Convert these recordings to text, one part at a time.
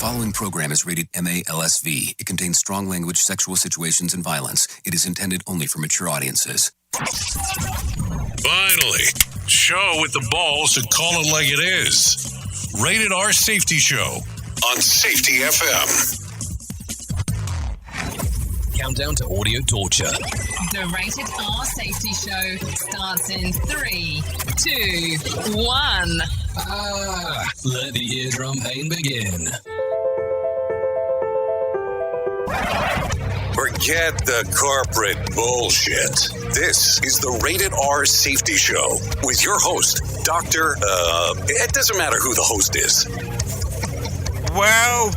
following program is rated MA-LSV. It contains strong language, sexual situations, and violence. It is intended only for mature audiences. Finally, show with the balls to call it like it is. Rated R Safety Show on Safety FM. Countdown to audio torture. The Rated R Safety Show starts in 3, 2, 1. Let the eardrum pain begin. Forget the corporate bullshit. This is the Rated R Safety Show with your host, Dr. It doesn't matter who the host is. Well.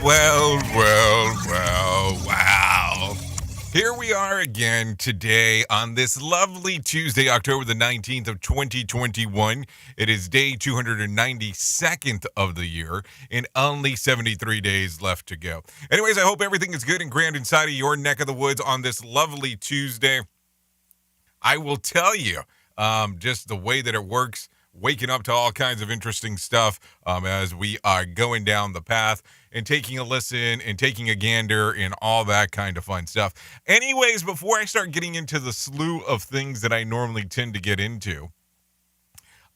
Here we are again today on this lovely Tuesday, October the 19th of 2021. It is day 292nd of the year and only 73 days left to go. Anyways, I hope everything is good and grand inside of your neck of the woods on this lovely Tuesday. I will tell you just the way that it works, waking up to all kinds of interesting stuff as we are going down the path and taking a listen and taking a gander and all that kind of fun stuff. Anyways, before I start getting into the slew of things that I normally tend to get into,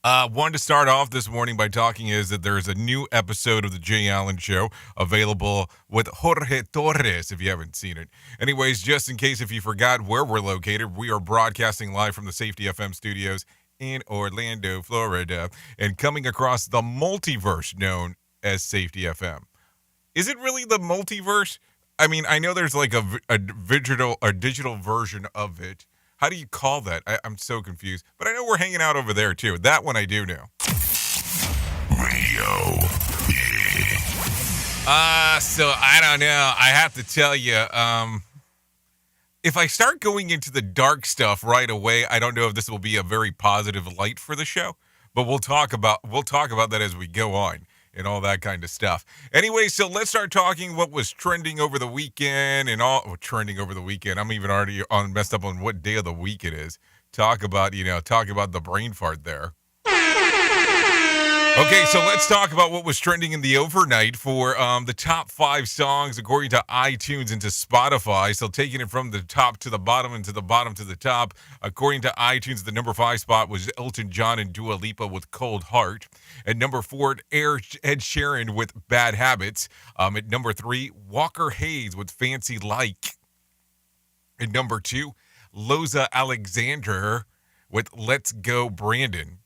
wanted to start off this morning by talking is that there's a new episode of The Jay Allen Show available with Jorge Torres, if you haven't seen it. Anyways, just in case if you forgot where we're located, we are broadcasting live from the Safety FM studios in Orlando, Florida, and coming across the multiverse known as Safety FM. Is it really the multiverse? I mean, I know there's like a digital version of it. How do you call that? I'm so confused. But I know we're hanging out over there, too. That one I do know. Radio. So I don't know. I have to tell you, if I start going into the dark stuff right away, I don't know if this will be a very positive light for the show. But we'll talk about that as we go on. And all that kind of stuff. Anyway, so let's start talking what was trending over the weekend and all trending over the weekend. I'm even already messed up on what day of the week it is. Talk about the brain fart there. Okay, so let's talk about what was trending in the overnight for the top 5 songs according to iTunes and to Spotify. So taking it from the top to the bottom and to the bottom to the top. According to iTunes, the number 5 spot was Elton John and Dua Lipa with Cold Heart. At number 4, Ed Sheeran with Bad Habits. At number 3, Walker Hayes with Fancy Like. At number 2, Loza Alexander with Let's Go Brandon.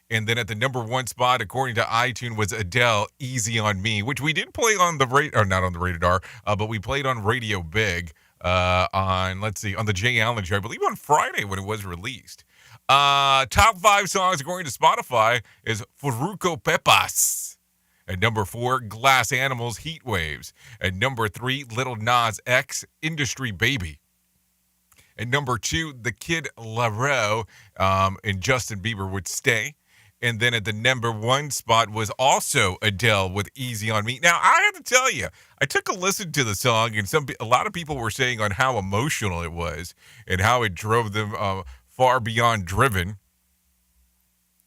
And then at the number 1 spot, according to iTunes, was Adele, Easy on Me, which we did play on not on the Rated R, but we played on Radio Big on the Jay Allen Show, I believe on Friday when it was released. Top 5 songs, according to Spotify, is Furuko Pepas. At number 4, Glass Animals, Heat Waves. At number 3, Lil Nas X, Industry Baby. At number 2, The Kid Laroi and Justin Bieber would Stay. And then at the number 1 spot was also Adele with Easy on Me. Now, I have to tell you, I took a listen to the song, and a lot of people were saying on how emotional it was and how it drove them far beyond driven.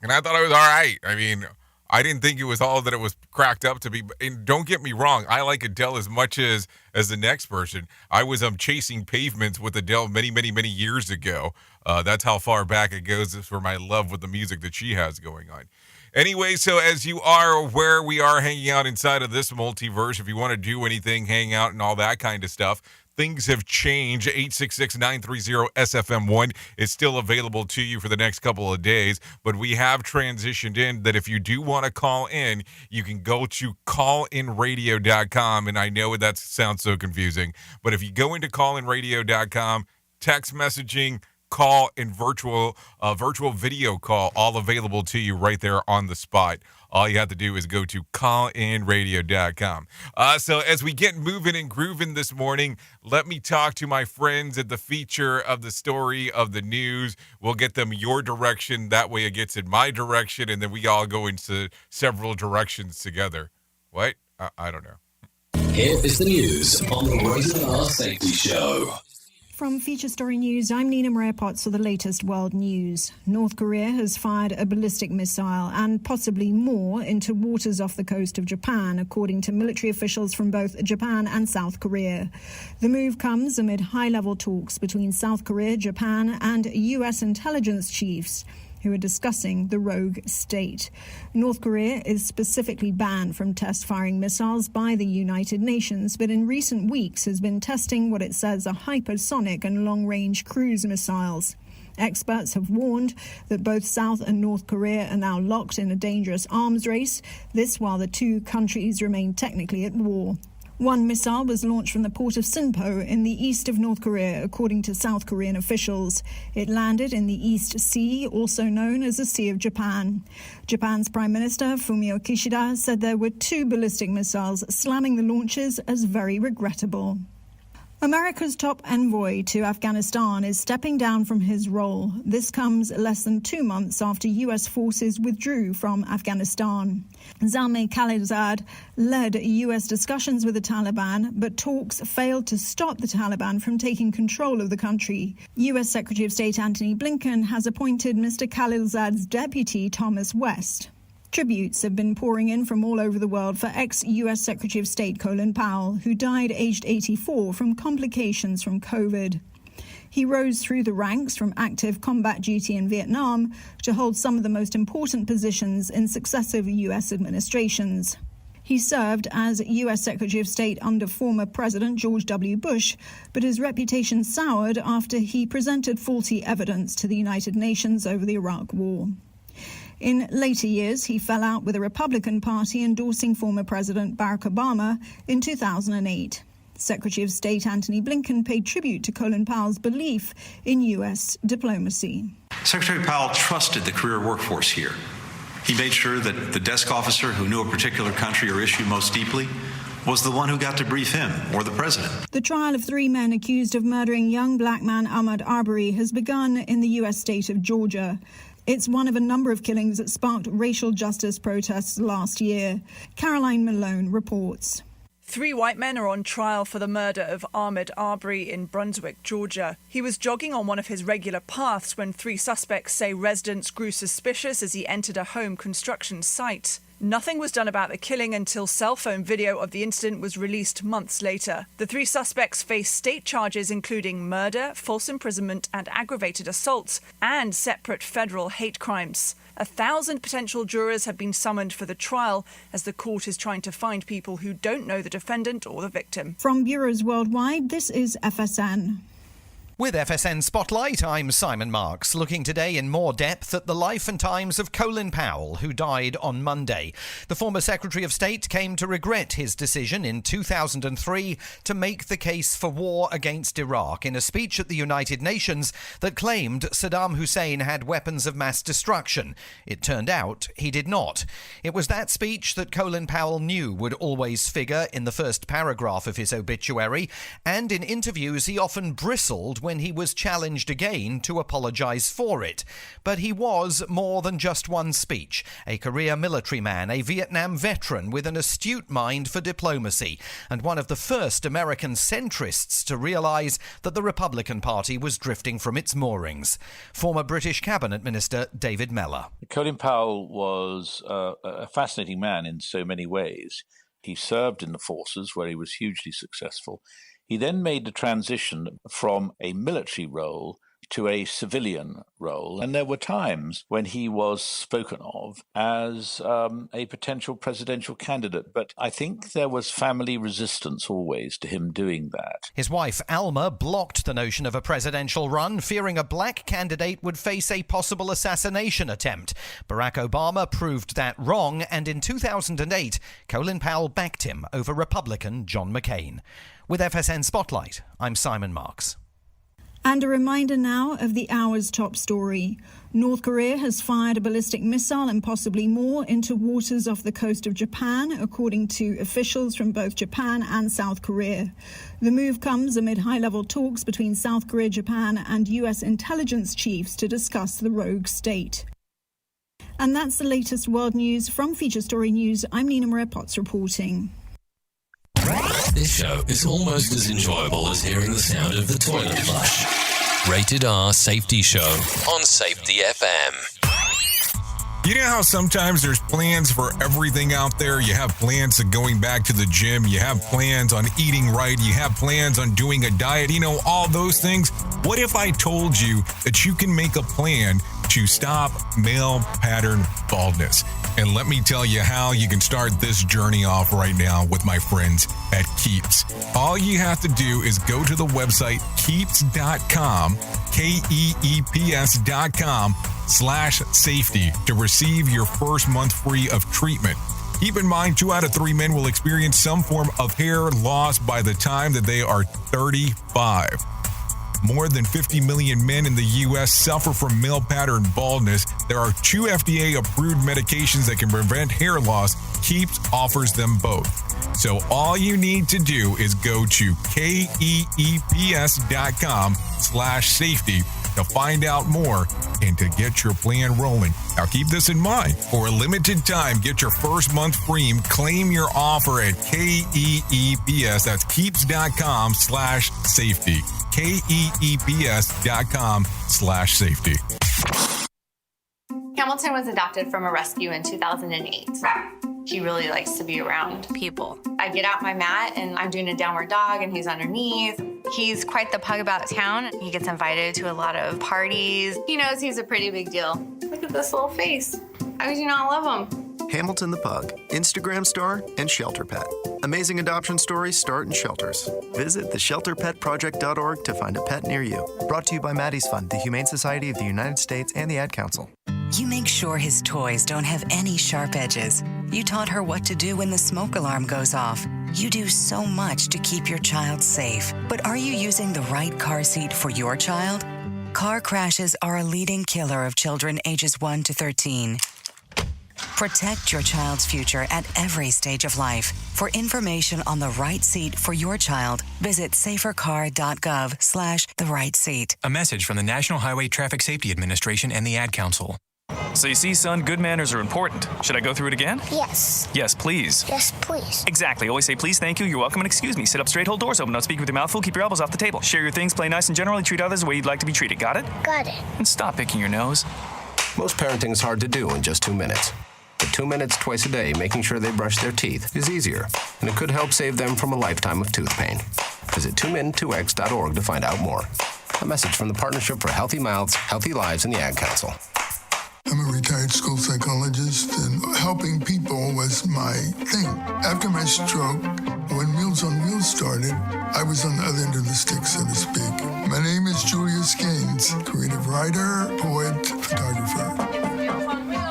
And I thought it was all right. I mean, I didn't think it was all that it was cracked up to be. And don't get me wrong, I like Adele as much as the next person. I was chasing pavements with Adele many, many, many years ago. That's how far back it goes for my love with the music that she has going on. Anyway, so as you are aware, we are hanging out inside of this multiverse. If you want to do anything, hang out and all that kind of stuff. Things have changed. 866-930-SFM1 is still available to you for the next couple of days, but we have transitioned in that if you do want to call in, you can go to callinradio.com, and I know that sounds so confusing, but if you go into callinradio.com, text messaging, call, and virtual video call, all available to you right there on the spot. All you have to do is go to callinradio.com. So as we get moving and grooving this morning, let me talk to my friends at the feature of the story of the news. We'll get them your direction. That way it gets in my direction, and then we all go into several directions together. What? I don't know. Here is the news on the Rated R Safety Show. From Feature Story News, I'm Nina Maria Potts for the latest world news. North Korea has fired a ballistic missile and possibly more into waters off the coast of Japan, according to military officials from both Japan and South Korea. The move comes amid high-level talks between South Korea, Japan, and U.S. intelligence chiefs who are discussing the rogue state. North Korea is specifically banned from test-firing missiles by the United Nations, but in recent weeks has been testing what it says are hypersonic and long-range cruise missiles. Experts have warned that both South and North Korea are now locked in a dangerous arms race, this while the two countries remain technically at war. One missile was launched from the port of Sinpo in the east of North Korea, according to South Korean officials. It landed in the East Sea, also known as the Sea of Japan. Japan's Prime Minister Fumio Kishida said there were 2 ballistic missiles, slamming the launches as very regrettable. America's top envoy to Afghanistan is stepping down from his role. This comes less than 2 months after U.S. forces withdrew from Afghanistan. Zalmay Khalilzad led U.S. discussions with the Taliban, but talks failed to stop the Taliban from taking control of the country. U.S. Secretary of State Antony Blinken has appointed Mr. Khalilzad's deputy, Thomas West. Tributes have been pouring in from all over the world for ex-U.S. Secretary of State Colin Powell, who died aged 84 from complications from COVID. He rose through the ranks from active combat duty in Vietnam to hold some of the most important positions in successive U.S. administrations. He served as U.S. Secretary of State under former President George W. Bush, but his reputation soured after he presented faulty evidence to the United Nations over the Iraq War. In later years, he fell out with the Republican Party endorsing former President Barack Obama in 2008. Secretary of State Antony Blinken paid tribute to Colin Powell's belief in U.S. diplomacy. Secretary Powell trusted the career workforce here. He made sure that the desk officer who knew a particular country or issue most deeply was the one who got to brief him or the president. The trial of 3 men accused of murdering young black man Ahmaud Arbery has begun in the U.S. state of Georgia. It's one of a number of killings that sparked racial justice protests last year. Caroline Malone reports. 3 white men are on trial for the murder of Ahmaud Arbery in Brunswick, Georgia. He was jogging on one of his regular paths when 3 suspects say residents grew suspicious as he entered a home construction site. Nothing was done about the killing until cell phone video of the incident was released months later. The 3 suspects face state charges including murder, false imprisonment and aggravated assaults, and separate federal hate crimes. 1,000 potential jurors have been summoned for the trial as the court is trying to find people who don't know the defendant or the victim. From bureaus worldwide, this is FSN. With FSN Spotlight, I'm Simon Marks, looking today in more depth at the life and times of Colin Powell, who died on Monday. The former Secretary of State came to regret his decision in 2003 to make the case for war against Iraq in a speech at the United Nations that claimed Saddam Hussein had weapons of mass destruction. It turned out he did not. It was that speech that Colin Powell knew would always figure in the first paragraph of his obituary, and in interviews he often bristled when he was challenged again to apologise for it. But he was more than just one speech. A career military man, a Vietnam veteran with an astute mind for diplomacy, and one of the first American centrists to realise that the Republican Party was drifting from its moorings. Former British Cabinet Minister David Mellor. Colin Powell was a fascinating man in so many ways. He served in the forces where he was hugely successful. He then made the transition from a military role to a civilian role. And there were times when he was spoken of as a potential presidential candidate. But I think there was family resistance always to him doing that. His wife, Alma, blocked the notion of a presidential run, fearing a black candidate would face a possible assassination attempt. Barack Obama proved that wrong, and in 2008, Colin Powell backed him over Republican John McCain. With FSN Spotlight, I'm Simon Marks. And a reminder now of the hour's top story. North Korea has fired a ballistic missile and possibly more into waters off the coast of Japan, according to officials from both Japan and South Korea. The move comes amid high-level talks between South Korea, Japan and U.S. intelligence chiefs to discuss the rogue state. And that's the latest world news from Feature Story News. I'm Nina Maria Potts reporting. This show is almost as enjoyable as hearing the sound of the toilet flush. Rated R Safety Show on Safety FM. You know how sometimes there's plans for everything out there? You have plans of going back to the gym. You have plans on eating right. You have plans on doing a diet. You know, all those things. What if I told you that you can make a plan to stop male pattern baldness? And let me tell you how you can start this journey off right now with my friends at Keeps. All you have to do is go to the website keeps.com, keeps.com/safety to receive your first month free of treatment. Keep in mind, 2 out of 3 men will experience some form of hair loss by the time that they are 35. More than 50 million men in the U.S. suffer from male pattern baldness. There are 2 FDA-approved medications that can prevent hair loss. Keeps offers them both. So all you need to do is go to keeps.com/safety to find out more and to get your plan rolling. Now keep this in mind. For a limited time, get your first month free. Claim your offer at KEEPS. That's keeps.com/safety. KEEPS.com/safety. Hamilton was adopted from a rescue in 2008. He really likes to be around people. I get out my mat and I'm doing a downward dog and he's underneath. He's quite the pug about town. He gets invited to a lot of parties. He knows he's a pretty big deal. Look at this little face. How could you not love him? Hamilton the Pug, Instagram star, and shelter pet. Amazing adoption stories start in shelters. Visit theshelterpetproject.org to find a pet near you. Brought to you by Maddie's Fund, the Humane Society of the United States, and the Ad Council. You make sure his toys don't have any sharp edges. You taught her what to do when the smoke alarm goes off. You do so much to keep your child safe. But are you using the right car seat for your child? Car crashes are a leading killer of children ages 1 to 13. Protect your child's future at every stage of life. For information on the right seat for your child, visit safercar.gov/the right seat. A message from the National Highway Traffic Safety Administration and the Ad Council. So you see, son, good manners are important. Should I go through it again? Yes. Yes, please. Yes, please. Exactly. Always say please, thank you, you're welcome, and excuse me. Sit up straight, hold doors open, don't speak with your mouth full, keep your elbows off the table. Share your things, play nice, and generally treat others the way you'd like to be treated. Got it? Got it. And stop picking your nose. Most parenting is hard to do in just 2 minutes. But 2 minutes twice a day making sure they brush their teeth is easier, and it could help save them from a lifetime of tooth pain. Visit 2min2x.org to find out more. A message from the Partnership for Healthy Mouths, Healthy Lives, and the Ad Council. I'm a retired school psychologist, and helping people was my thing. After my stroke, when Meals on Wheels started, I was on the other end of the stick, so to speak. My name is Julius Gaines, creative writer, poet, photographer.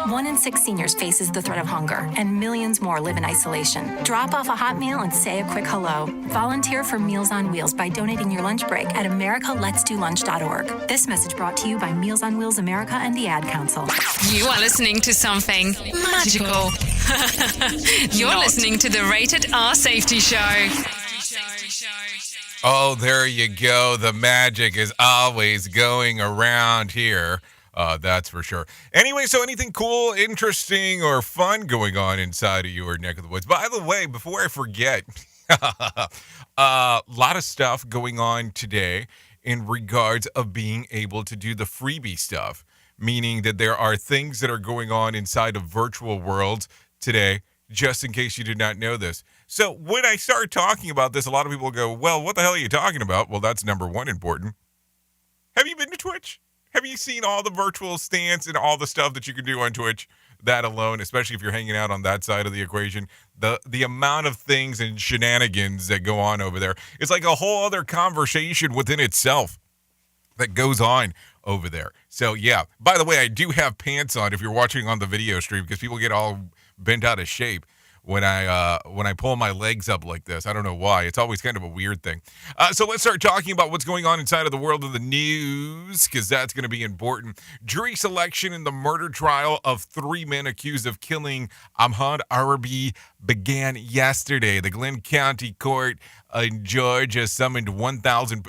1 in 6 seniors faces the threat of hunger, and millions more live in isolation. Drop off a hot meal and say a quick hello. Volunteer for Meals on Wheels by donating your lunch break at americaletsdolunch.org. This message brought to you by Meals on Wheels America and the Ad Council. You are listening to something magical. You're listening to the Rated R Safety Show. Oh, there you go. The magic is always going around here. That's for sure. Anyway, so anything cool, interesting, or fun going on inside of your neck of the woods? By the way, before I forget, a lot of stuff going on today in regards of being able to do the freebie stuff, meaning that there are things that are going on inside of virtual worlds today, just in case you did not know this. So when I start talking about this, a lot of people go, well, what the hell are you talking about? Well, that's number one important. Have you been to Twitch? Have you seen all the virtual stands and all the stuff that you can do on Twitch? That alone, especially if you're hanging out on that side of the equation, the amount of things and shenanigans that go on over there, it's like a whole other conversation within itself that goes on over there. So yeah, by the way, I do have pants on if you're watching on the video stream, because people get all bent out of shape when I pull my legs up like this. I don't know why. It's always kind of a weird thing. So let's start talking about what's going on inside of the world of the news, because that's going to be important. Jury selection in the murder trial of 3 men accused of killing Ahmaud Arbery began yesterday. The Glenn County Court in Georgia summoned 1,000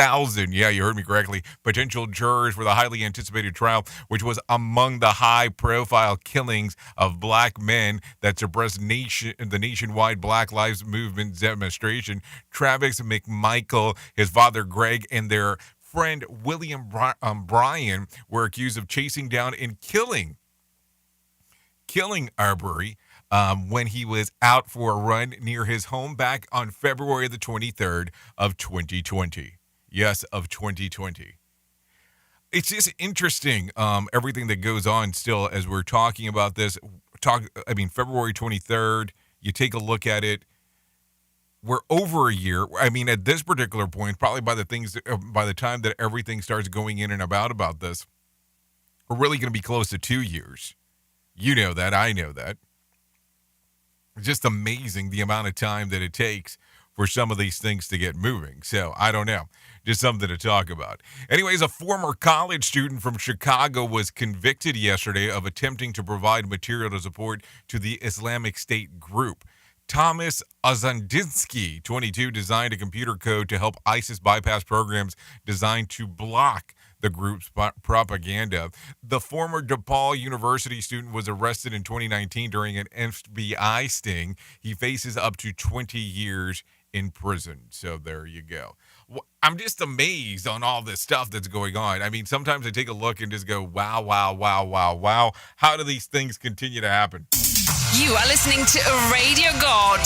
1,000, yeah, you heard me correctly, potential jurors for the highly anticipated trial, which was among the high-profile killings of black men that suppressed the nationwide Black Lives Movement demonstration. Travis McMichael, his father Greg, and their friend William Bryan were accused of chasing down and killing Arbery when he was out for a run near his home back on February the 23rd of 2020. Yes, of 2020. It's just interesting, everything that goes on still as we're talking about this. February 23rd, you take a look at it, we're over a year. I mean, at this particular point, probably by the time that everything starts going in and about this, we're really going to be close to 2 years. You know that. I know that. It's just amazing the amount of time that it takes for some of these things to get moving. So, I don't know. Just something to talk about. Anyways, a former college student from Chicago was convicted yesterday of attempting to provide material to support to the Islamic State group. Thomas Azandinsky, 22, designed a computer code to help ISIS bypass programs designed to block the group's propaganda. The former DePaul University student was arrested in 2019 during an FBI sting. He faces up to 20 years in prison. So there you go. I'm just amazed on all this stuff that's going on. I mean, sometimes I take a look and just go, wow, wow, wow, wow, wow. How do these things continue to happen? You are listening to a radio god.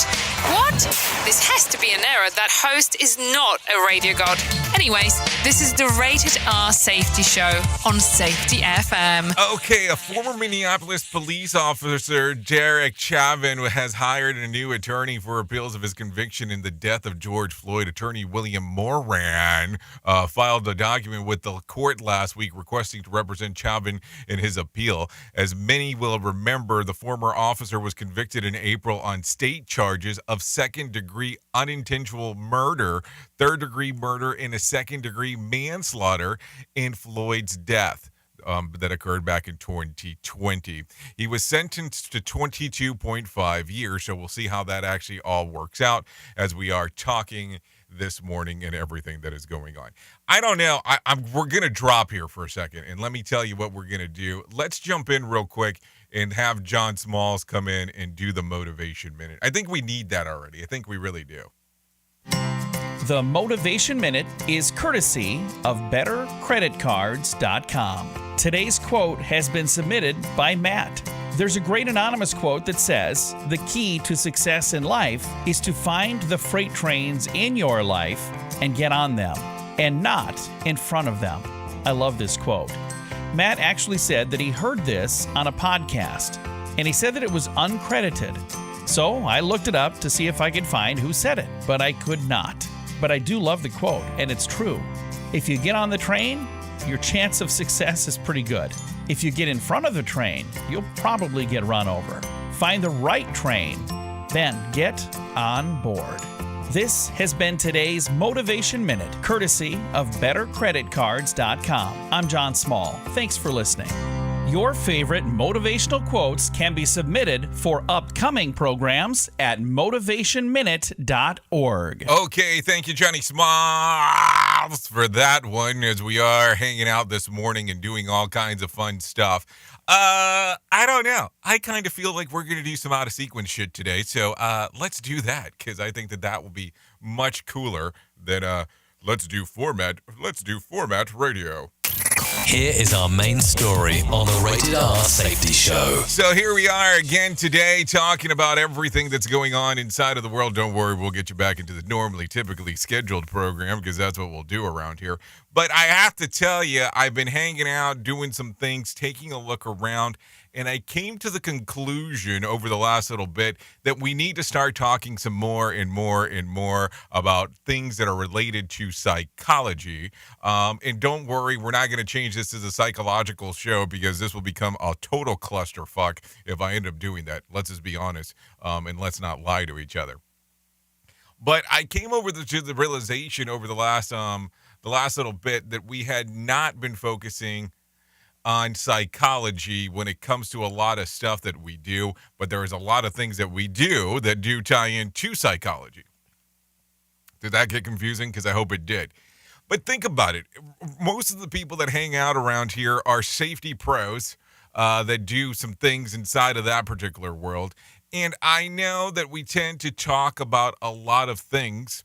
What? This has to be an error. That host is not a radio god. Anyways, this is the Rated R Safety Show on Safety FM. Okay, a former Minneapolis police officer, Derek Chauvin, has hired a new attorney for appeals of his conviction in the death of George Floyd. Attorney William Moran filed a document with the court last week requesting to represent Chauvin in his appeal. As many will remember, the former officer was convicted in April on state charges of second-degree unintentional murder, third-degree murder, and a second-degree manslaughter in Floyd's death that occurred back in 2020. He was sentenced to 22.5 years, so we'll see how that actually all works out as we are talking this morning and everything that is going on. I don't know. We're going to drop here for a second, and let me tell you what we're going to do. Let's jump in real quick and have John Smalls come in and do the Motivation Minute. I think we need that already. I think we really do. The Motivation Minute is courtesy of BetterCreditCards.com. Today's quote has been submitted by Matt. There's a great anonymous quote that says, "The key to success in life is to find the freight trains in your life and get on them, and not in front of them." I love this quote. Matt actually said that he heard this on a podcast, and he said that it was uncredited. So I looked it up to see if I could find who said it, but I could not. But I do love the quote, and it's true. If you get on the train, your chance of success is pretty good. If you get in front of the train, you'll probably get run over. Find the right train, then get on board. This has been today's Motivation Minute, courtesy of BetterCreditCards.com. I'm John Small. Thanks for listening. Your favorite motivational quotes can be submitted for upcoming programs at motivationminute.org. Okay, thank you, Johnny Smalls, for that one, as we are hanging out this morning and doing all kinds of fun stuff. I don't know. I kind of feel like we're going to do some out-of-sequence shit today, so let's do that, because I think that will be much cooler than let's do format radio. Here is our main story on the Rated R Safety Show. So here we are again today talking about everything that's going on inside of the world. Don't worry, we'll get you back into the typically scheduled program, because that's what we'll do around here. But I have to tell you, I've been hanging out, doing some things, taking a look around, and I came to the conclusion over the last little bit that we need to start talking some more and more and more about things that are related to psychology. And don't worry, we're not going to change this as a psychological show, because this will become a total clusterfuck if I end up doing that. Let's just be honest, and let's not lie to each other. But I came over to the realization over the last little bit that we had not been focusing on psychology when it comes to a lot of stuff that we do, but there is a lot of things that we do that do tie into psychology. Did that get confusing? Because I hope it did. But think about it. Most of the people that hang out around here are safety pros that do some things inside of that particular world. And I know that we tend to talk about a lot of things,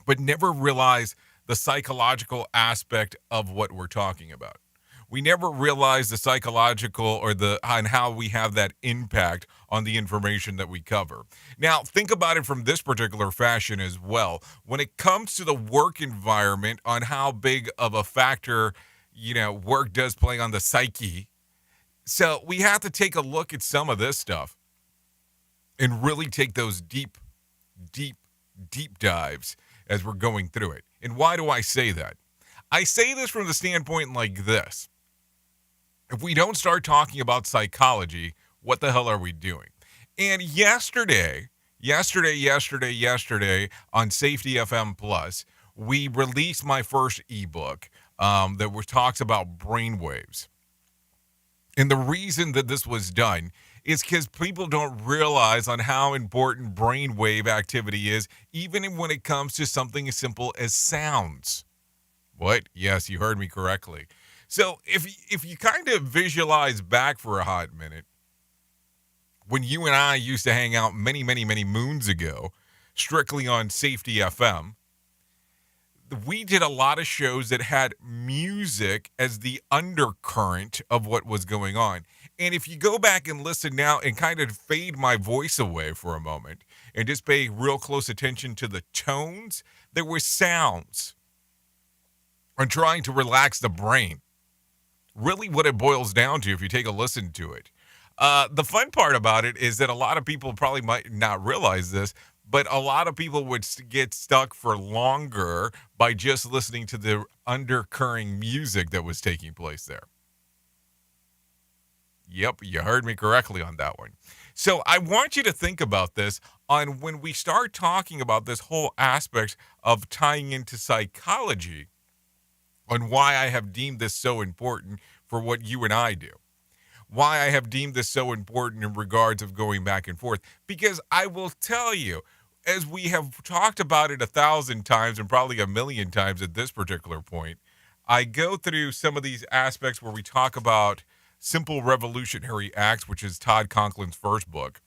but never realize the psychological aspect of what we're talking about. We never realize the psychological or on how we have that impact on the information that we cover. Now, think about it from this particular fashion as well. When it comes to the work environment, on how big of a factor, work does play on the psyche. So we have to take a look at some of this stuff and really take those deep dives as we're going through it. And why do I say that? I say this from the standpoint like this. If we don't start talking about psychology, what the hell are we doing? And yesterday on Safety FM Plus, we released my first ebook that talks about brainwaves. And the reason that this was done is because people don't realize on how important brainwave activity is, even when it comes to something as simple as sounds. What? Yes, you heard me correctly. So if you kind of visualize back for a hot minute, when you and I used to hang out many moons ago, strictly on Safety FM, we did a lot of shows that had music as the undercurrent of what was going on. And if you go back and listen now and kind of fade my voice away for a moment and just pay real close attention to the tones, there were sounds. I'm trying to relax the brain. Really what it boils down to if you take a listen to it. The fun part about it is that a lot of people probably might not realize this, but a lot of people would get stuck for longer by just listening to the undercurrent music that was taking place there. Yep, you heard me correctly on that one. So I want you to think about this on when we start talking about this whole aspect of tying into psychology, on why I have deemed this so important for what you and I do. Why I have deemed this so important in regards of going back and forth. Because I will tell you, as we have talked about it 1,000 times and probably 1,000,000 times at this particular point, I go through some of these aspects where we talk about Simple Revolutionary Acts, which is Todd Conklin's first book.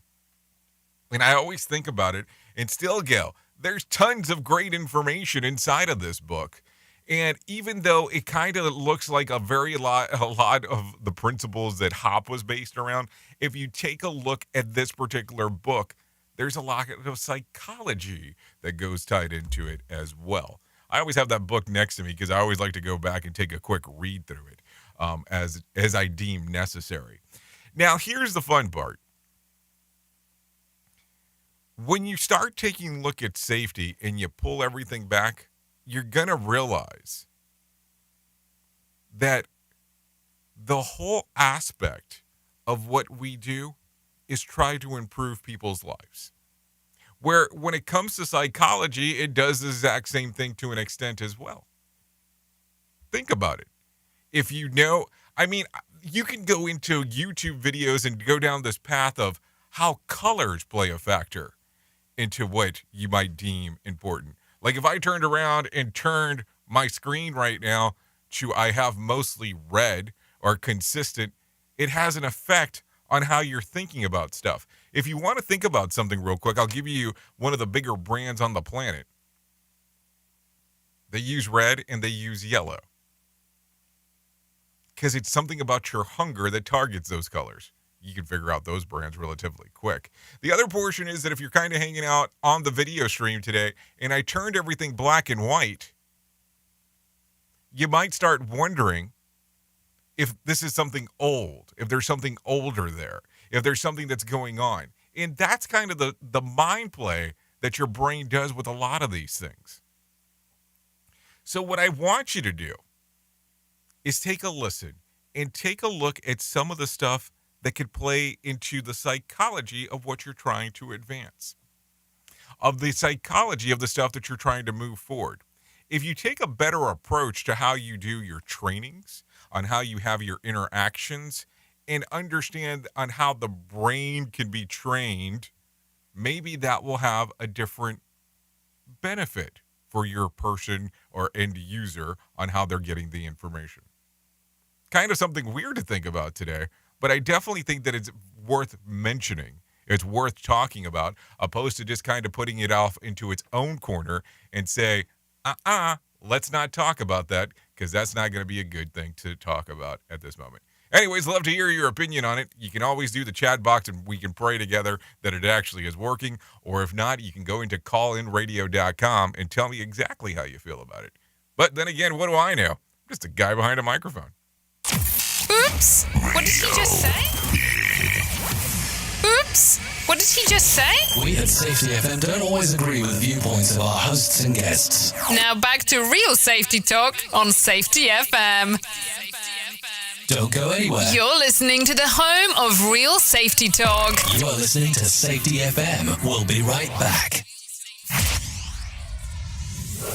And I always think about it and still go, there's tons of great information inside of this book. And even though it kind of looks like a lot of the principles that Hop was based around, if you take a look at this particular book, there's a lot of psychology that goes tied into it as well. I always have that book next to me because I always like to go back and take a quick read through it as I deem necessary. Now, here's the fun part. When you start taking a look at safety and you pull everything back, you're going to realize that the whole aspect of what we do is try to improve people's lives. Where when it comes to psychology, it does the exact same thing to an extent as well. Think about it. If you know, you can go into YouTube videos and go down this path of how colors play a factor into what you might deem important. Like if I turned around and turned my screen right now to I have mostly red or consistent, it has an effect on how you're thinking about stuff. If you want to think about something real quick, I'll give you one of the bigger brands on the planet. They use red and they use yellow. Because it's something about your hunger that targets those colors. You can figure out those brands relatively quick. The other portion is that if you're kind of hanging out on the video stream today and I turned everything black and white, you might start wondering if this is something old, if there's something older there, if there's something that's going on. And that's kind of the mind play that your brain does with a lot of these things. So what I want you to do is take a listen and take a look at some of the stuff that could play into the psychology of what you're trying to advance, of the psychology of the stuff that you're trying to move forward. If you take a better approach to how you do your trainings, on how you have your interactions, and understand on how the brain can be trained, maybe that will have a different benefit for your person or end user on how they're getting the information. Kind of something weird to think about today, but I definitely think that it's worth mentioning. It's worth talking about, opposed to just kind of putting it off into its own corner and say, let's not talk about that, because that's not going to be a good thing to talk about at this moment. Anyways, love to hear your opinion on it. You can always do the chat box and we can pray together that it actually is working. Or if not, you can go into callinradio.com and tell me exactly how you feel about it. But then again, what do I know? I'm just a guy behind a microphone. Oops! What did he just say? Oops! What did he just say? We at Safety FM don't always agree with viewpoints of our hosts and guests. Now back to real safety talk on Safety FM. Don't go anywhere. You're listening to the home of real safety talk. You are listening to Safety FM. We'll be right back.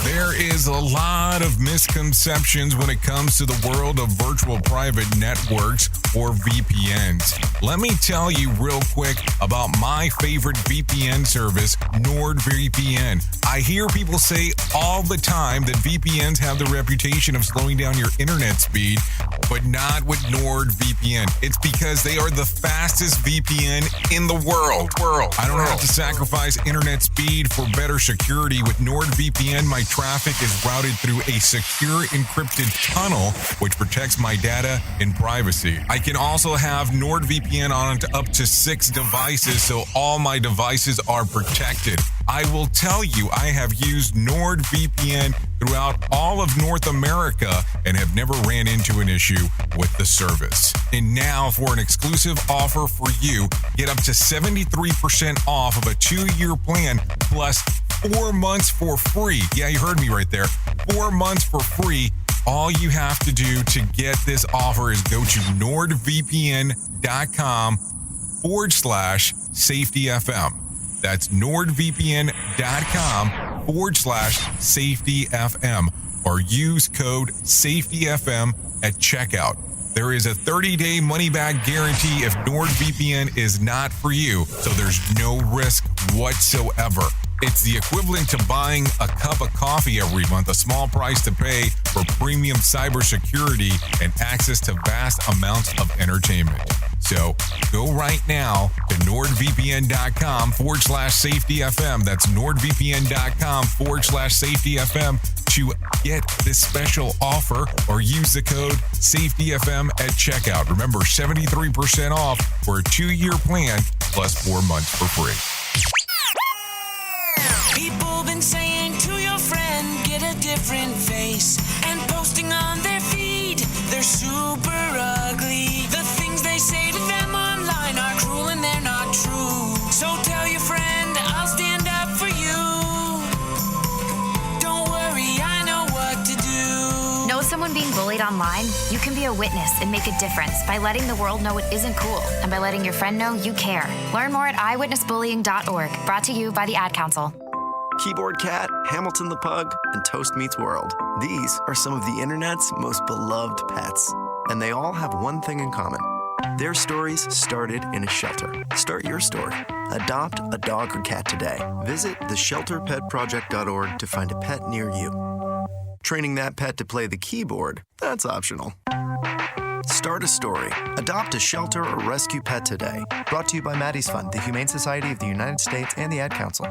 There is a lot of misconceptions when it comes to the world of virtual private networks or VPNs. Let me tell you real quick about my favorite VPN service, NordVPN. I hear people say all the time that VPNs have the reputation of slowing down your internet speed, but not with NordVPN. It's because they are the fastest VPN in the world. I don't have to sacrifice internet speed for better security. With NordVPN, my traffic is routed through a secure encrypted tunnel, which protects my data and privacy. I can also have NordVPN on up to 6 devices, so all my devices are protected. I will tell you, I have used NordVPN throughout all of North America and have never ran into an issue with the service. And now, for an exclusive offer for you, get up to 73% off of a 2-year plan plus 4 months for free. Yeah, you heard me right there. 4 months for free. All you have to do to get this offer is go to nordvpn.com/safetyfm. That's nordvpn.com/safetyfm, or use code safetyfm at checkout. There is a 30-day money-back guarantee if NordVPN is not for you, so there's no risk whatsoever. It's the equivalent to buying a cup of coffee every month, a small price to pay for premium cybersecurity and access to vast amounts of entertainment. So go right now to nordvpn.com/safetyfm. That's nordvpn.com/safetyfm to get this special offer, or use the code safetyfm at checkout. Remember, 73% off for a 2-year plan plus 4 months for free. People been saying to your friend, get a different face, and posting on their feed, they're super ugly. The things they say to them online are cruel and they're not true. So tell your friend, I'll stand up for you. Don't worry, I know what to do. Know someone being bullied online? You can be a witness and make a difference by letting the world know it isn't cool, and by letting your friend know you care. Learn more at eyewitnessbullying.org. Brought to you by the Ad Council. Keyboard Cat, Hamilton the Pug, and Toast Meets World. These are some of the internet's most beloved pets, and they all have one thing in common. Their stories started in a shelter. Start your story. Adopt a dog or cat today. Visit theshelterpetproject.org to find a pet near you. Training that pet to play the keyboard, that's optional. Start a story. Adopt a shelter or rescue pet today. Brought to you by Maddie's Fund, the Humane Society of the United States, and the Ad Council.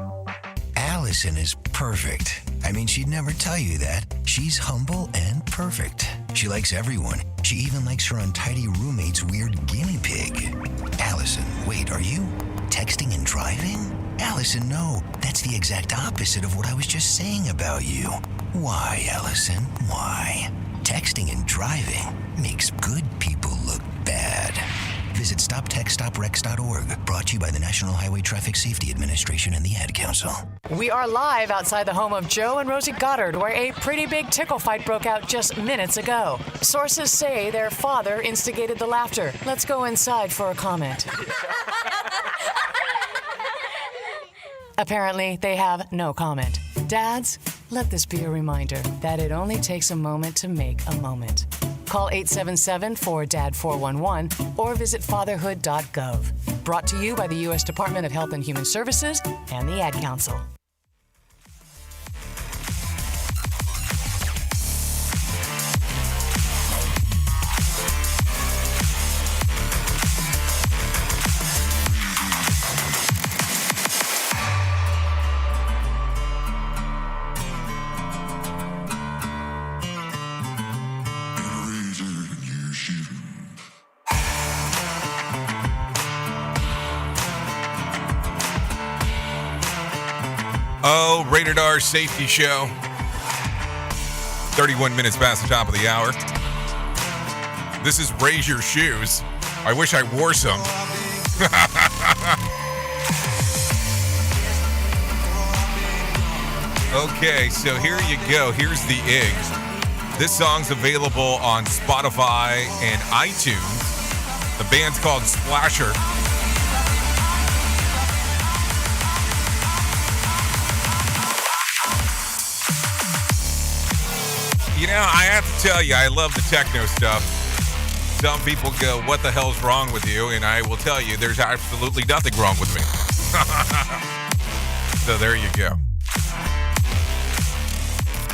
Allison is perfect. I mean, she'd never tell you that. She's humble and perfect. She likes everyone. She even likes her untidy roommate's weird guinea pig. Allison, wait, are you texting and driving? Allison, no. That's the exact opposite of what I was just saying about you. Why, Allison? Why? Texting and driving makes good people look bad. Visit StopTextStopWrecks.org. Brought to you by the National Highway Traffic Safety Administration and the Ad Council. We are live outside the home of Joe and Rosie Goddard, where a pretty big tickle fight broke out just minutes ago. Sources say their father instigated the laughter. Let's go inside for a comment. Apparently, they have no comment. Dads, let this be a reminder that it only takes a moment to make a moment. Call 877-4DAD-411 or visit fatherhood.gov. Brought to you by the U.S. Department of Health and Human Services and the Ad Council. Oh, Rated R Safety Show. 31 minutes past the top of the hour. This is Raise Your Shoes. I wish I wore some. Okay, so here you go. Here's the eggs. This song's available on Spotify and iTunes. The band's called Splasher. You know, I have to tell you, I love the techno stuff. Some people go, what the hell's wrong with you? And I will tell you, there's absolutely nothing wrong with me. So there you go.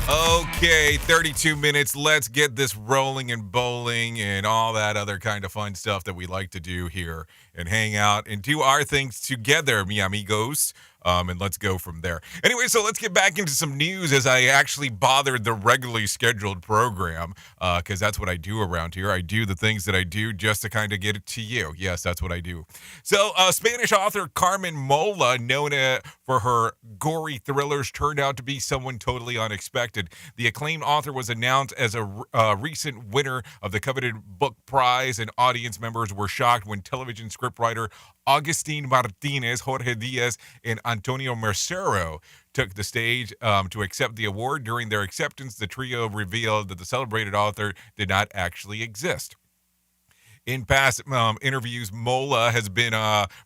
Okay, 32 minutes. Let's get this rolling and bowling and all that other kind of fun stuff that we like to do here and hang out and do our things together, mi amigos. And let's go from there. Anyway, so let's get back into some news as I actually bothered the regularly scheduled program because that's what I do around here. I do the things that I do just to kind of get it to you. Yes, that's what I do. So Spanish author Carmen Mola, known for her gory thrillers, turned out to be someone totally unexpected. The acclaimed author was announced as a recent winner of the coveted book prize, and audience members were shocked when television scriptwriter Agustin Martinez, Jorge Diaz, and Antonio Mercero took the stage to accept the award. During their acceptance, the trio revealed that the celebrated author did not actually exist. In past interviews, Mola has been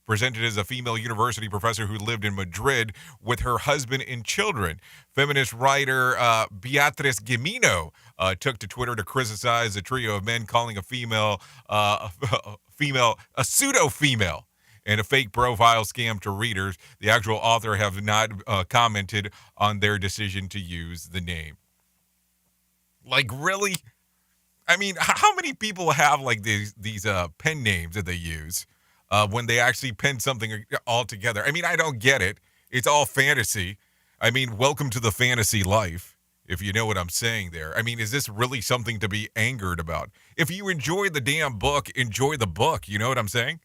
presented as a female university professor who lived in Madrid with her husband and children. Feminist writer Beatriz Gimino took to Twitter to criticize the trio of men, calling a female a pseudo-female and a fake profile scam to readers. The actual author have not commented on their decision to use the name. Like, really? I mean, how many people have like these pen names that they use when they actually pen something all together? I mean, I don't get it. It's all fantasy. I mean, welcome to the fantasy life, if you know what I'm saying there. I mean, is this really something to be angered about? If you enjoy the damn book, enjoy the book. You know what I'm saying?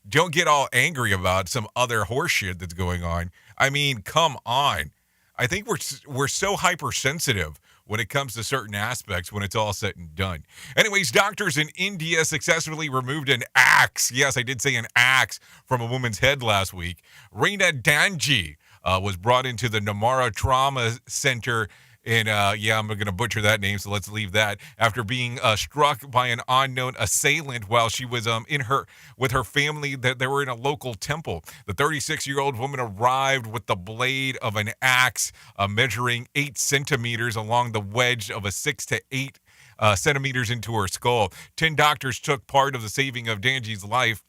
Don't get all angry about some other horseshit that's going on. I mean, come on. I think we're so hypersensitive when it comes to certain aspects when it's all said and done. Anyways, doctors in India successfully removed an axe. Yes, I did say an axe from a woman's head last week. Reena Danji was brought into the Namara Trauma Center. And I'm going to butcher that name, so let's leave that. After being struck by an unknown assailant while she was with her family, that they were in a local temple. The 36-year-old woman arrived with the blade of an axe measuring 8 centimeters along the wedge of a 6 to 8 centimeters into her skull. 10 doctors took part of the saving of Danji's life,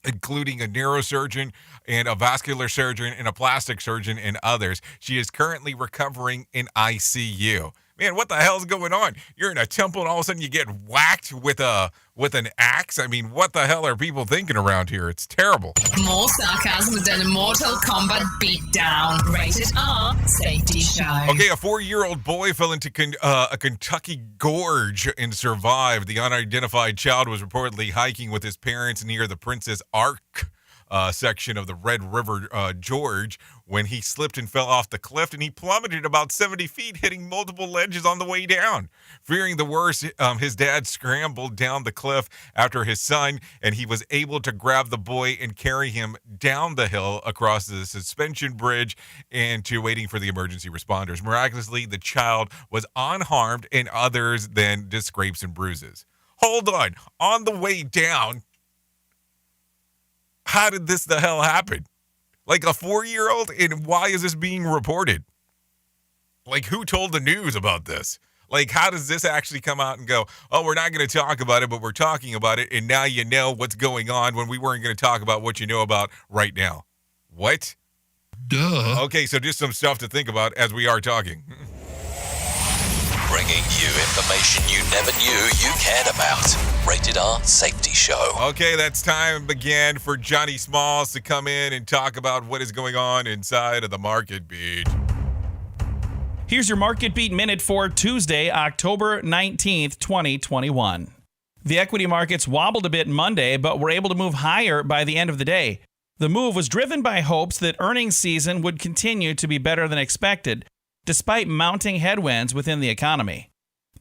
including a neurosurgeon and a vascular surgeon and a plastic surgeon and others. She is currently recovering in ICU. Man, what the hell's going on? You're in a temple and all of a sudden you get whacked with an axe? I mean, what the hell are people thinking around here? It's terrible. More sarcasm than a Mortal Kombat beatdown. Rated R Safety Show. Okay, a 4-year-old boy fell into a Kentucky gorge and survived. The unidentified child was reportedly hiking with his parents near the Princess Ark section of the Red River Gorge when he slipped and fell off the cliff, and he plummeted about 70 feet, hitting multiple ledges on the way down. Fearing the worst, his dad scrambled down the cliff after his son, and he was able to grab the boy and carry him down the hill across the suspension bridge and to waiting for the emergency responders. Miraculously, the child was unharmed, and others than just scrapes and bruises. Hold on the way down, how did this the hell happen? Like a 4-year-old? And why is this being reported? Like, who told the news about this? Like, how does this actually come out and go, oh, we're not going to talk about it, but we're talking about it, and now you know what's going on when we weren't going to talk about what you know about right now? What? Duh. Okay, so just some stuff to think about as we are talking. Bringing you information you never knew you cared about. Rated R Safety Show. Okay, that's time again for Johnny Smalls to come in and talk about what is going on inside of the Market Beat. Here's your Market Beat Minute for Tuesday, October 19th, 2021. The equity markets wobbled a bit Monday, but were able to move higher by the end of the day. The move was driven by hopes that earnings season would continue to be better than expected, despite mounting headwinds within the economy.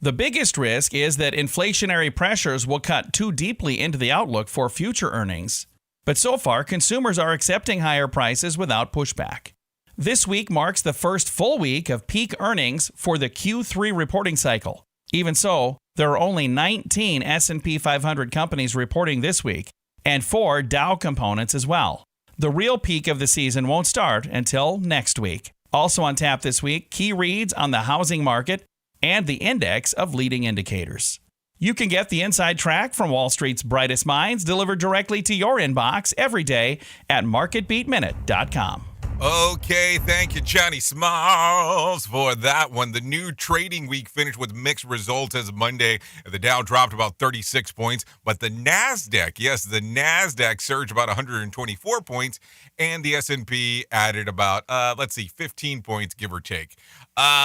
The biggest risk is that inflationary pressures will cut too deeply into the outlook for future earnings. But so far, consumers are accepting higher prices without pushback. This week marks the first full week of peak earnings for the Q3 reporting cycle. Even so, there are only 19 S&P 500 companies reporting this week, and 4 Dow components as well. The real peak of the season won't start until next week. Also on tap this week, key reads on the housing market and the index of leading indicators. You can get the inside track from Wall Street's brightest minds delivered directly to your inbox every day at marketbeatminute.com. Okay, thank you, Johnny Smalls, for that one. The new trading week finished with mixed results as Monday. The Dow dropped about 36 points, but the NASDAQ, yes, the NASDAQ surged about 124 points, and the S&P added about, 15 points, give or take.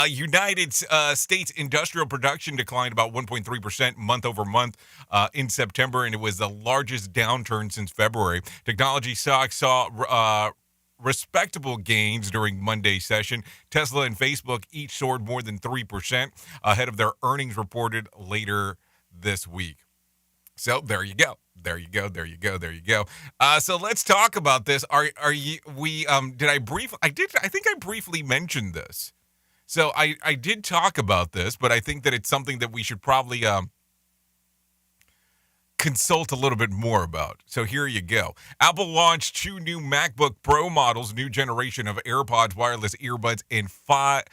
United States industrial production declined about 1.3% month over month in September, and it was the largest downturn since February. Technology stocks saw respectable gains during Monday's session. Tesla and Facebook each soared more than 3% ahead of their earnings reported later this week. So there you go. There you go. So let's talk about this. I think I briefly mentioned this. So I did talk about this, but I think that it's something that we should probably consult a little bit more about. So here you go. Apple launched 2 new Macbook Pro models, new generation of AirPods wireless earbuds, and $5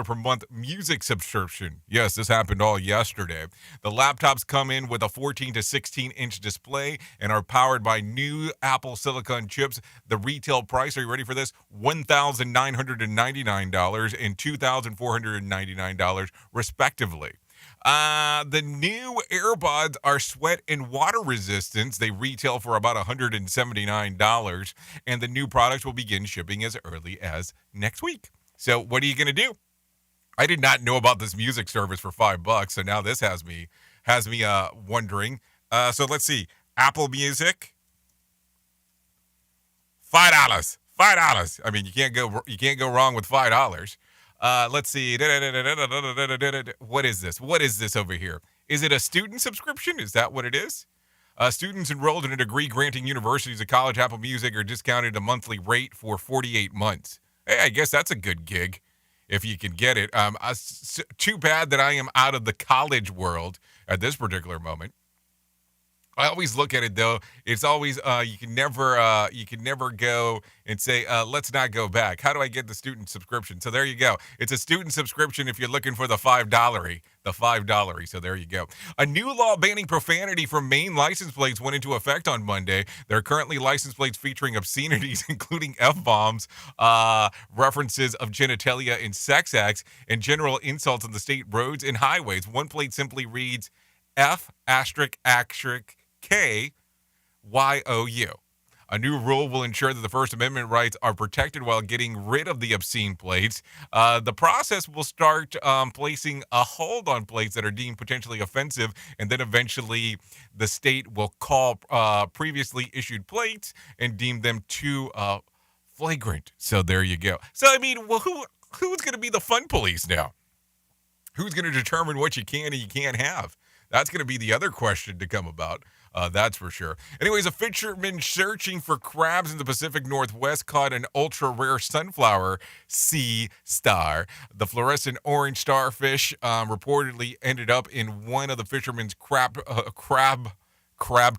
per month music subscription. Yes, this happened all yesterday. The laptops come in with a 14 to 16-inch display and are powered by new Apple silicon chips. The retail price, are you ready for this? $1,999 and $2,499 respectively. The new AirPods are sweat and water resistant. They retail for about $179, and the new products will begin shipping as early as next week. So what are you going to do? I did not know about this music service for $5, so now this has me wondering. So let's see. Apple Music, $5. I mean, you can't go wrong with $5. Let's see. What is this? What is this over here? Is it a student subscription? Is that what it is? Students enrolled in a degree-granting universities at College Apple Music are discounted a monthly rate for 48 months. Hey, I guess that's a good gig if you can get it. Too bad that I am out of the college world at this particular moment. I always look at it though. It's always you can never go and say let's not go back. How do I get the student subscription? So there you go. It's a student subscription if you're looking for the $5. So there you go. A new law banning profanity from Maine license plates went into effect on Monday. There are currently license plates featuring obscenities, including F-bombs, references of genitalia and sex acts, and general insults on the state roads and highways. One plate simply reads F******. KYOU. A new rule will ensure that the First Amendment rights are protected while getting rid of the obscene plates. The process will start placing a hold on plates that are deemed potentially offensive, and then eventually the state will call previously issued plates and deem them too flagrant. So there you go. So, I mean, well, who's going to be the fun police now? Who's going to determine what you can and you can't have? That's going to be the other question to come about. That's for sure. Anyways, a fisherman searching for crabs in the Pacific Northwest caught an ultra-rare sunflower sea star. The fluorescent orange starfish reportedly ended up in one of the fisherman's crab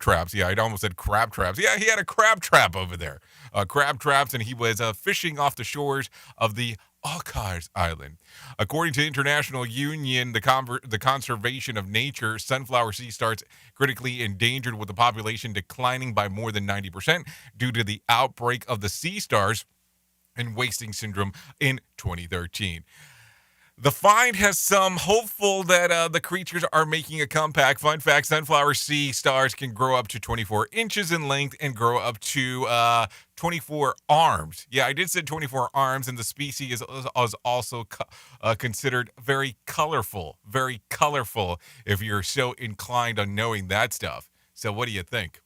traps. Yeah, I almost said crab traps. Yeah, he had a crab trap over there. Crab traps, and he was fishing off the shores of the Ockars Island. According to the International Union, the Conservation of Nature, sunflower sea stars critically endangered, with the population declining by more than 90% due to the outbreak of the sea stars and wasting syndrome in 2013. The find has some hopeful that the creatures are making a comeback. Fun fact, sunflower sea stars can grow up to 24 inches in length and grow up to 24 arms. Yeah, I did say 24 arms, and the species is also considered very colorful if you're so inclined on knowing that stuff. So what do you think?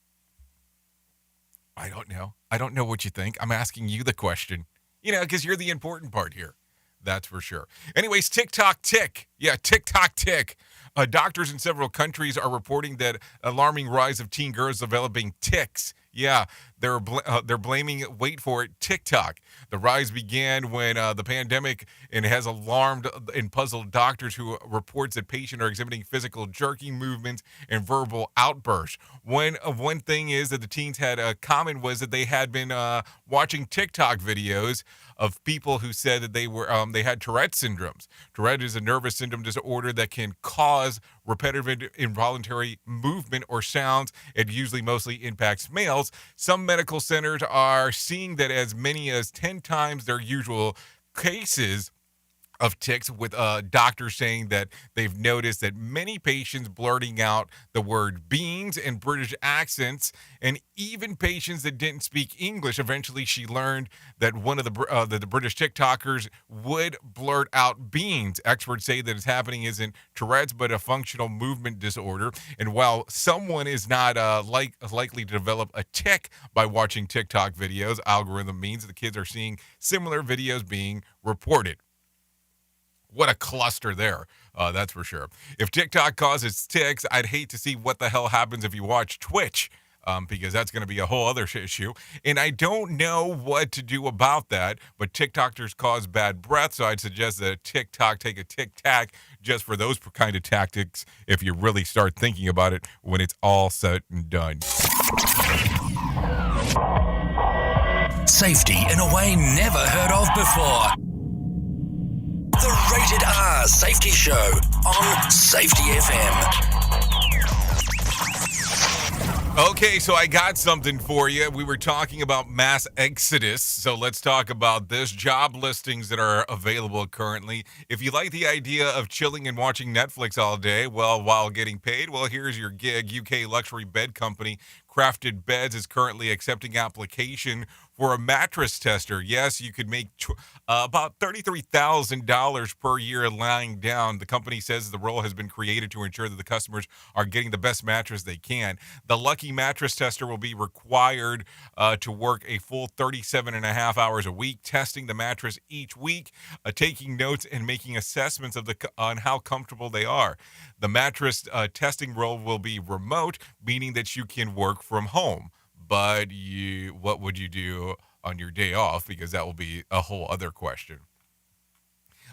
I don't know. I don't know what you think. I'm asking you the question, because you're the important part here. That's for sure. Anyways, TikTok tick. Yeah, TikTok tick. Doctors in several countries are reporting that alarming rise of teen girls developing tics. Yeah, they're blaming, wait for it, TikTok. The rise began when the pandemic and has alarmed and puzzled doctors who reports that patients are exhibiting physical jerking movements and verbal outbursts. One thing is that the teens had common was that they had been watching TikTok videos of people who said that they had Tourette syndromes. Tourette is a nervous syndrome disorder that can cause repetitive involuntary movement or sounds. It usually mostly impacts males. Some medical centers are seeing that as many as 10 times their usual cases of tics, with doctors saying that they've noticed that many patients blurting out the word beans in British accents, and even patients that didn't speak English. Eventually, she learned that one of the British TikTokers would blurt out beans. Experts say that it's happening isn't Tourette's, but a functional movement disorder. And while someone is not likely to develop a tic by watching TikTok videos, algorithm means the kids are seeing similar videos being reported. What a cluster there, that's for sure. If TikTok causes tics, I'd hate to see what the hell happens if you watch Twitch, because that's going to be a whole other issue. And I don't know what to do about that, but TikTokers cause bad breath, so I'd suggest that TikTok take a tic-tac just for those kind of tactics if you really start thinking about it when it's all said and done. Safety in a way never heard of before. The Rated R Safety Show on Safety FM. Okay, so I got something for you. We were talking about mass exodus, so let's talk about this. Job listings that are available currently. If you like the idea of chilling and watching Netflix all day, while getting paid, here's your gig. UK luxury bed company Crafted Beds is currently accepting application for a mattress tester. Yes, you could make about $33,000 per year lying down. The company says the role has been created to ensure that the customers are getting the best mattress they can. The lucky mattress tester will be required to work a full 37 and a half hours a week, testing the mattress each week, taking notes and making assessments on how comfortable they are. The mattress testing role will be remote, meaning that you can work from home. But what would you do on your day off? Because that will be a whole other question.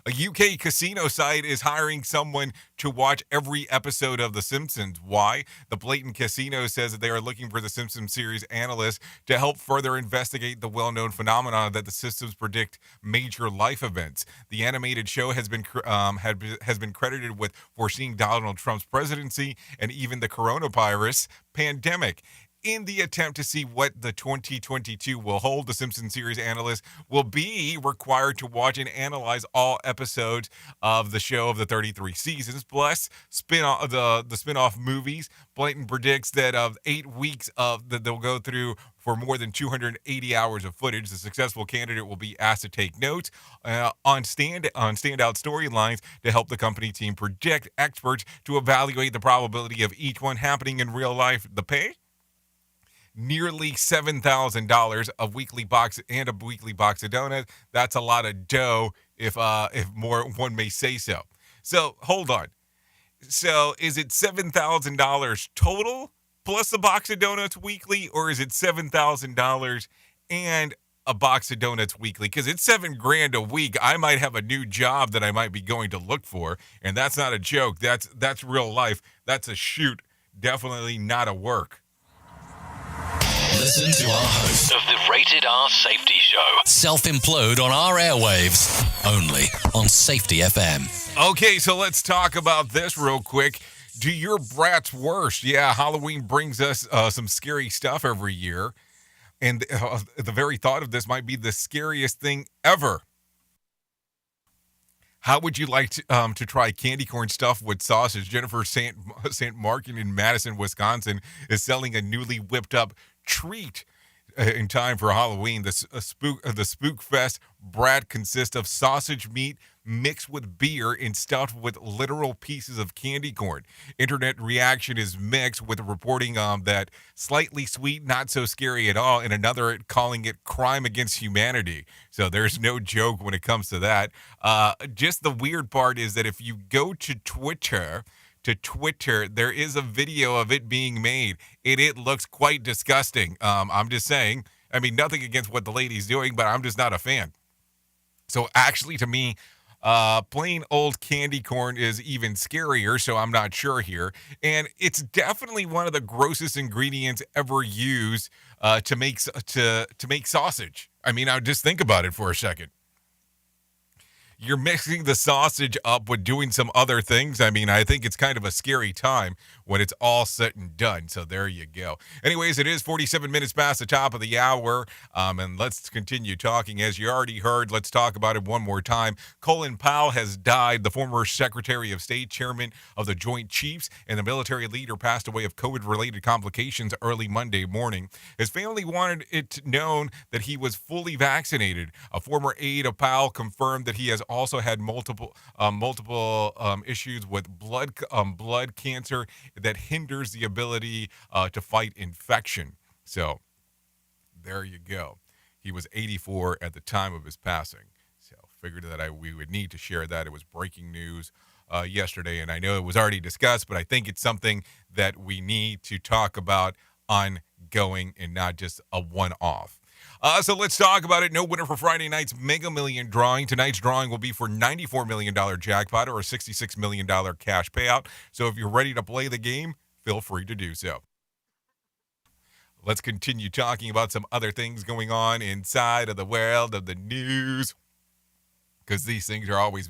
A UK casino site is hiring someone to watch every episode of The Simpsons. Why? The Blatant Casino says that they are looking for the Simpsons series analyst to help further investigate the well-known phenomenon that the systems predict major life events. The animated show has been credited with foreseeing Donald Trump's presidency and even the coronavirus pandemic. In the attempt to see what the 2022 will hold, the Simpsons series analyst will be required to watch and analyze all episodes of the show of the 33 seasons, plus the spin-off movies. Blayton predicts that of 8 weeks that they'll go through for more than 280 hours of footage. The successful candidate will be asked to take notes on standout storylines to help the company team predict. Experts to evaluate the probability of each one happening in real life. The pay? Nearly $7,000 a weekly box of donuts. That's a lot of dough, if more one may say so. So hold on. So is it $7,000 total plus a box of donuts weekly, or is it $7,000 and a box of donuts weekly? Because it's $7,000 a week. I might have a new job that I might be going to look for, and that's not a joke. That's real life. That's a shoot. Definitely not a work. Listen to our host of the Rated R Safety Show self-implode on our airwaves, only on Safety FM. Okay, so let's talk about this real quick. Do your brats worse? Yeah, Halloween brings us some scary stuff every year, and the very thought of this might be the scariest thing ever. How would you like to try candy corn stuffed with sausage? Jennifer St. Martin in Madison, Wisconsin is selling a newly whipped up treat in time for Halloween. The Spook Fest brat consists of sausage meat, mixed with beer and stuffed with literal pieces of candy corn. Internet reaction is mixed, with reporting that slightly sweet, not so scary at all, and another calling it crime against humanity. So there's no joke when it comes to that. Just the weird part is that if you go to Twitter, there is a video of it being made, and it looks quite disgusting. I'm just saying. I mean, nothing against what the lady's doing, but I'm just not a fan. So actually, to me, plain old candy corn is even scarier, so I'm not sure here. And it's definitely one of the grossest ingredients ever used to make sausage. I mean, I'll just think about it for a second. You're mixing the sausage up with doing some other things. I mean, I think it's kind of a scary time when it's all said and done. So there you go. Anyways, it is 47 minutes past the top of the hour. And let's continue talking. As you already heard, let's talk about it one more time. Colin Powell has died. The former Secretary of State, chairman of the Joint Chiefs, and the military leader passed away of COVID-related complications early Monday morning. His family wanted it known that he was fully vaccinated. A former aide of Powell confirmed that he has also had multiple issues with blood cancer that hinders the ability to fight infection. So there you go. He was 84 at the time of his passing. So figured that we would need to share that. It was breaking news yesterday, and I know it was already discussed, but I think it's something that we need to talk about ongoing and not just a one-off. So let's talk about it. No winner for Friday night's Mega Million drawing. Tonight's drawing will be for $94 million jackpot or a $66 million cash payout. So if you're ready to play the game, feel free to do so. Let's continue talking about some other things going on inside of the world of the news, because these things are always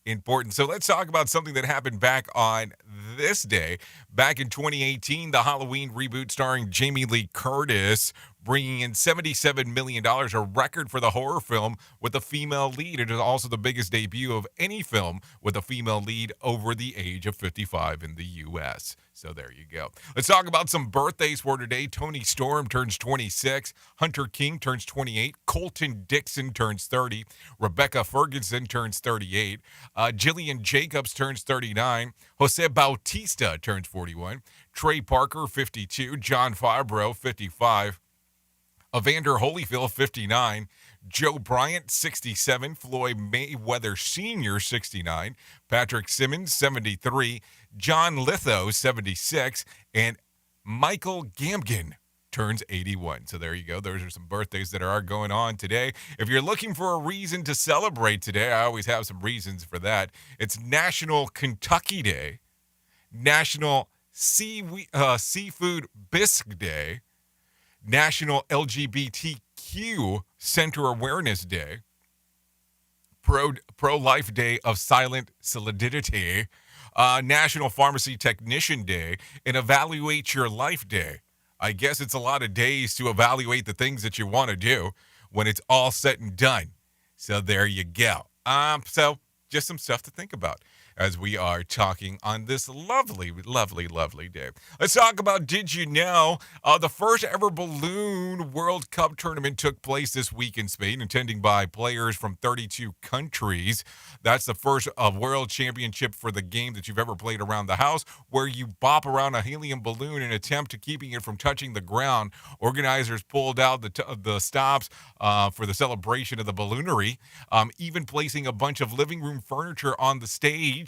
important. So let's talk about something that happened back on this day. Back in 2018, the Halloween reboot starring Jamie Lee Curtis, bringing in $77 million, a record for the horror film with a female lead. It is also the biggest debut of any film with a female lead over the age of 55 in the U.S. So there you go. Let's talk about some birthdays for today. Tony Storm turns 26. Hunter King turns 28. Colton Dixon turns 30. Rebecca Ferguson turns 38. Jillian Jacobs turns 39. Jose Bautista turns 41. Trey Parker, 52. John Fabro, 55. Evander Holyfield, 59. Joe Bryant, 67. Floyd Mayweather Sr., 69. Patrick Simmons, 73. John Lithgow, 76. And Michael Gambon turns 81. So there you go. Those are some birthdays that are going on today. If you're looking for a reason to celebrate today, I always have some reasons for that. It's National Kentucky Day, National Seafood Bisque Day, National LGBTQ Center Awareness Day, Pro-Life Day of Silent Solidarity, National Pharmacy Technician Day, and Evaluate Your Life Day. I guess it's a lot of days to evaluate the things that you want to do when it's all said and done. So there you go. So just some stuff to think about as we are talking on this lovely, lovely, lovely day. Let's talk about Did You Know? The first ever Balloon World Cup tournament took place this week in Spain, attended by players from 32 countries. That's the first world championship for the game that you've ever played around the house, where you bop around a helium balloon in an attempt to keeping it from touching the ground. Organizers pulled out the stops for the celebration of the balloonery, even placing a bunch of living room furniture on the stage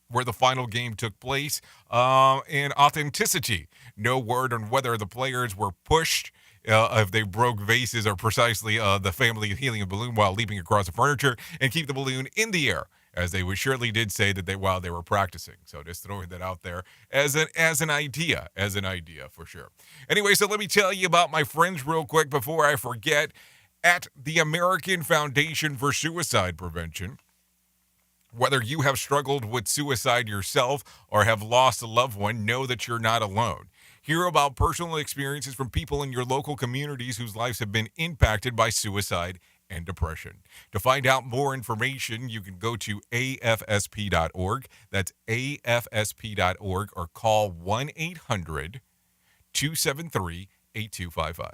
where the final game took place, and authenticity. No word on whether the players were pushed, if they broke vases, or precisely the family helium balloon while leaping across the furniture and keep the balloon in the air, as they surely did say that while they were practicing. So just throwing that out there as an idea for sure. Anyway, so let me tell you about my friends real quick before I forget. At the American Foundation for Suicide Prevention, whether you have struggled with suicide yourself or have lost a loved one, know that you're not alone. Hear about personal experiences from people in your local communities whose lives have been impacted by suicide and depression. To find out more information, you can go to afsp.org. That's afsp.org, or call 1-800-273-8255.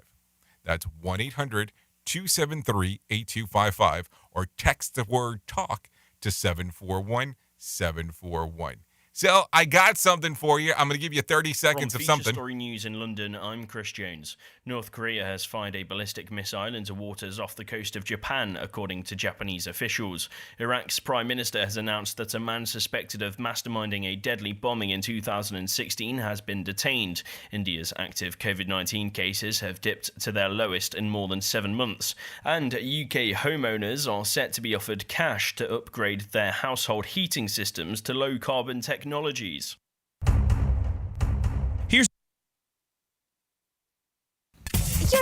That's 1-800-273-8255, or text the word TALK to 741-741. So I got something for you. I'm going to give you 30 seconds of something. Story News in London, I'm Chris Jones. North Korea has fired a ballistic missile into waters off the coast of Japan, according to Japanese officials. Iraq's Prime Minister has announced that a man suspected of masterminding a deadly bombing in 2016 has been detained. India's active COVID-19 cases have dipped to their lowest in more than 7 months. And UK homeowners are set to be offered cash to upgrade their household heating systems to low-carbon technologies. Your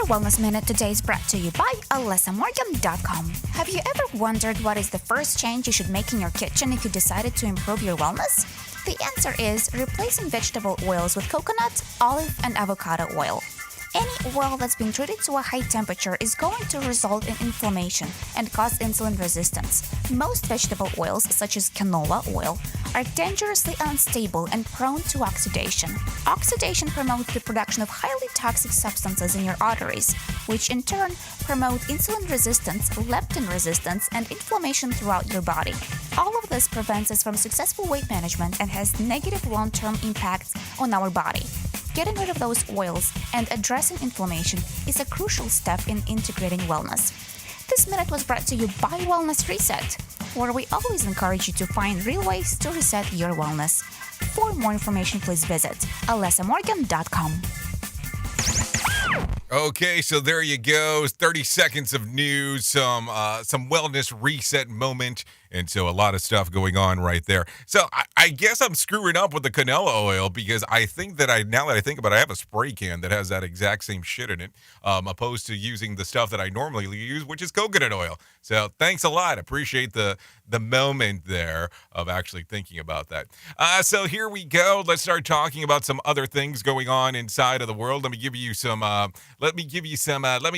Wellness Minute today is brought to you by AlessaMorgan.com. Have you ever wondered what is the first change you should make in your kitchen if you decided to improve your wellness? The answer is replacing vegetable oils with coconut, olive, and avocado oil. Any oil that's been treated to a high temperature is going to result in inflammation and cause insulin resistance. Most vegetable oils, such as canola oil, are dangerously unstable and prone to oxidation. Oxidation promotes the production of highly toxic substances in your arteries, which in turn promote insulin resistance, leptin resistance, and inflammation throughout your body. All of this prevents us from successful weight management and has negative long-term impacts on our body. Getting rid of those oils and addressing inflammation is a crucial step in integrating wellness. This minute was brought to you by Wellness Reset, where we always encourage you to find real ways to reset your wellness. For more information, please visit AlessaMorgan.com. Okay, so there you go. 30 seconds of news, some wellness reset moment, and so a lot of stuff going on right there. So I guess I'm screwing up with the canola oil because I think that now that I think about it, I have a spray can that has that exact same shit in it, opposed to using the stuff that I normally use, which is coconut oil. So thanks a lot. Appreciate the moment there of actually thinking about that. So here we go. Let's start talking about some other things going on inside of the world. Let me give you some. Let me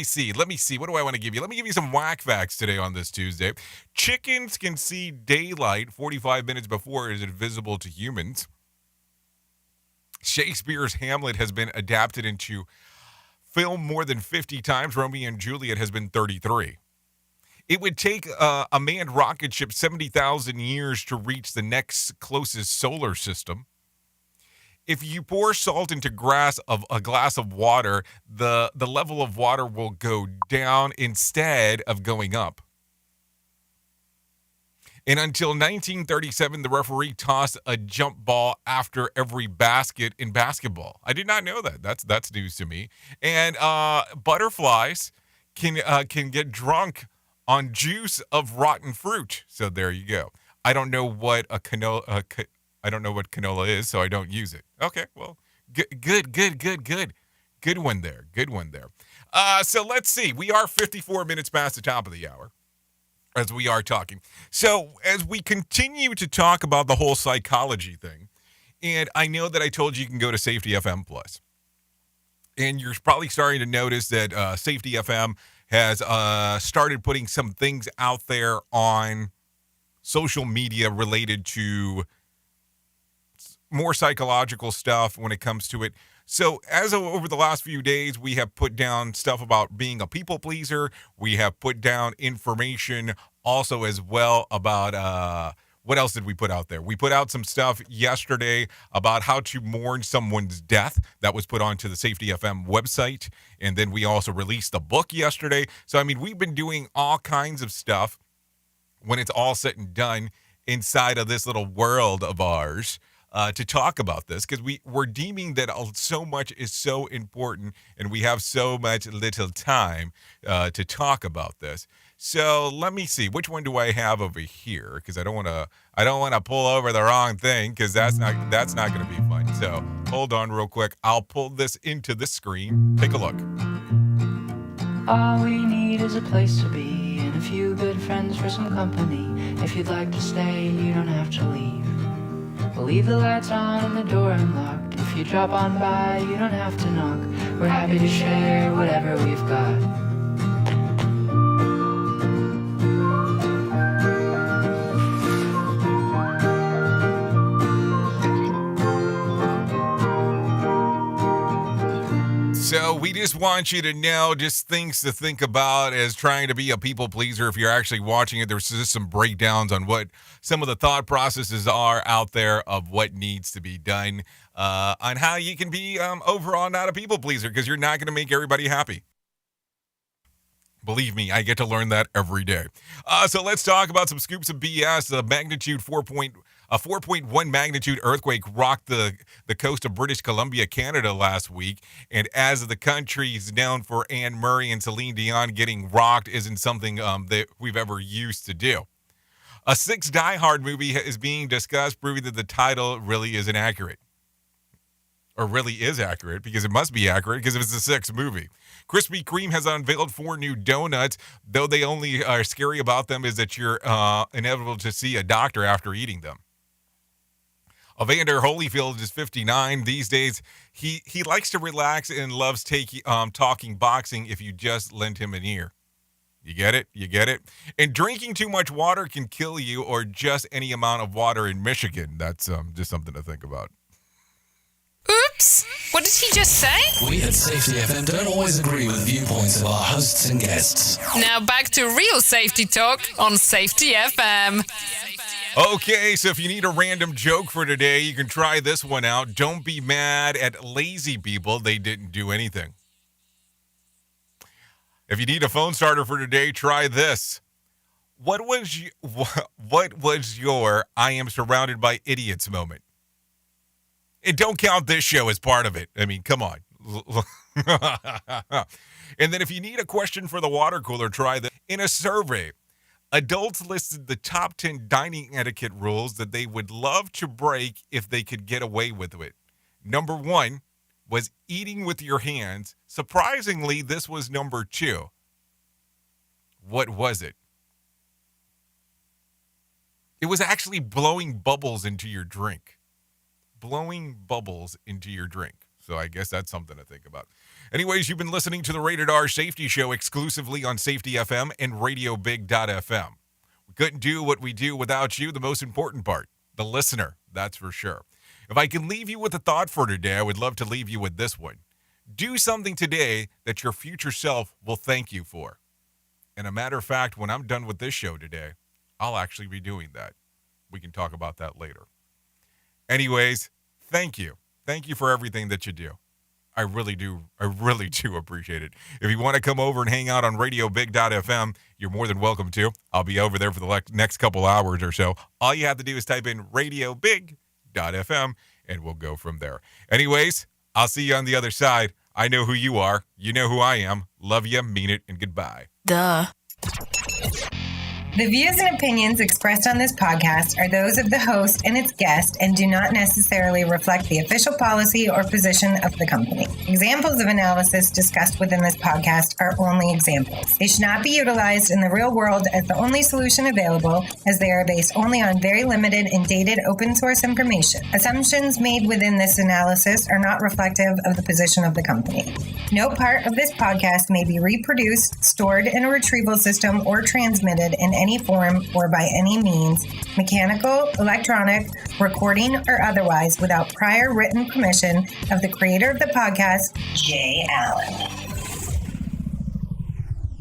see. What do I want to give you? Let me give you some whack facts today on this Tuesday. Chickens can see daylight 45 minutes before it is visible to humans. Shakespeare's Hamlet has been adapted into film more than 50 times. Romeo and Juliet has been 33. It would take a manned rocket ship 70,000 years to reach the next closest solar system. If you pour salt into a glass of water, the level of water will go down instead of going up. And until 1937, the referee tossed a jump ball after every basket in basketball. I did not know that. That's news to me. And butterflies can get drunk on juice of rotten fruit. So there you go. I don't know what canola is, so I don't use it. Okay, well, good one there. So let's see. We are 54 minutes past the top of the hour as we are talking. So as we continue to talk about the whole psychology thing, and I know that I told you can go to Safety FM Plus, and you're probably starting to notice that Safety FM has started putting some things out there on social media related to more psychological stuff when it comes to it. So as over the last few days, we have put down stuff about being a people pleaser. We have put down information also as well about what else did we put out there? We put out some stuff yesterday about how to mourn someone's death. That was put onto the Safety FM website. And then we also released the book yesterday. So, I mean, we've been doing all kinds of stuff when it's all said and done inside of this little world of ours. To talk about this, because we're deeming that so much is so important and we have so much little time to talk about this. So let me see, which one do I have over here? Because I don't want to pull over the wrong thing, because that's not going to be fun. So hold on real quick. I'll pull this into the screen. Take a look. All we need is a place to be and a few good friends for some company. If you'd like to stay, you don't have to leave. We'll leave the lights on and the door unlocked. If you drop on by, you don't have to knock. We're happy to share whatever we've got. So we just want you to know, just things to think about as trying to be a people pleaser. If you're actually watching it, there's just some breakdowns on what some of the thought processes are out there of what needs to be done, on how you can be overall not a people pleaser, because you're not going to make everybody happy. Believe me, I get to learn that every day. So let's talk about some scoops of BS. A 4.1 magnitude earthquake rocked the coast of British Columbia, Canada last week. And as the country is known for Anne Murray and Celine Dion, getting rocked isn't something that we've ever used to do. A 6 Die Hard movie is being discussed, proving that the title really isn't accurate. Or really is accurate, because it must be accurate, because it's the 6th movie. Krispy Kreme has unveiled 4 new donuts, though they only are scary about them is that you're inevitable to see a doctor after eating them. Evander Holyfield is 59. These days, he likes to relax and loves talking boxing if you just lend him an ear. You get it? You get it? And drinking too much water can kill you, or just any amount of water in Michigan. That's just something to think about. Oops! What did he just say? We at Safety FM don't always agree with viewpoints of our hosts and guests. Now back to real safety talk on Safety FM. Okay, so if you need a random joke for today, you can try this one out. Don't be mad at lazy people. They didn't do anything. If you need a phone starter for today, try this. What was your I am surrounded by idiots moment? And don't count this show as part of it. I mean, come on. And then if you need a question for the water cooler, try this. In a survey, adults listed the top 10 dining etiquette rules that they would love to break if they could get away with it. Number 1 was eating with your hands. Surprisingly, this was number 2. What was it? It was actually blowing bubbles into your drink. Blowing bubbles into your drink. So I guess that's something to think about. Anyways, you've been listening to the Rated R Safety Show exclusively on Safety FM and RadioBig.fm. We couldn't do what we do without you, the most important part, the listener, that's for sure. If I can leave you with a thought for today, I would love to leave you with this one. Do something today that your future self will thank you for. And a matter of fact, when I'm done with this show today, I'll actually be doing that. We can talk about that later. Anyways, thank you. Thank you for everything that you do. I really do appreciate it. If you want to come over and hang out on RadioBig.fm, you're more than welcome to. I'll be over there for the next couple hours or so. All you have to do is type in RadioBig.fm, and we'll go from there. Anyways, I'll see you on the other side. I know who you are. You know who I am. Love you, mean it, and goodbye. Duh. The views and opinions expressed on this podcast are those of the host and its guest and do not necessarily reflect the official policy or position of the company. Examples of analysis discussed within this podcast are only examples. They should not be utilized in the real world as the only solution available, as they are based only on very limited and dated open source information. Assumptions made within this analysis are not reflective of the position of the company. No part of this podcast may be reproduced, stored in a retrieval system, or transmitted in any form or by any means, mechanical, electronic, recording, or otherwise, without prior written permission of the creator of the podcast, Jay Allen.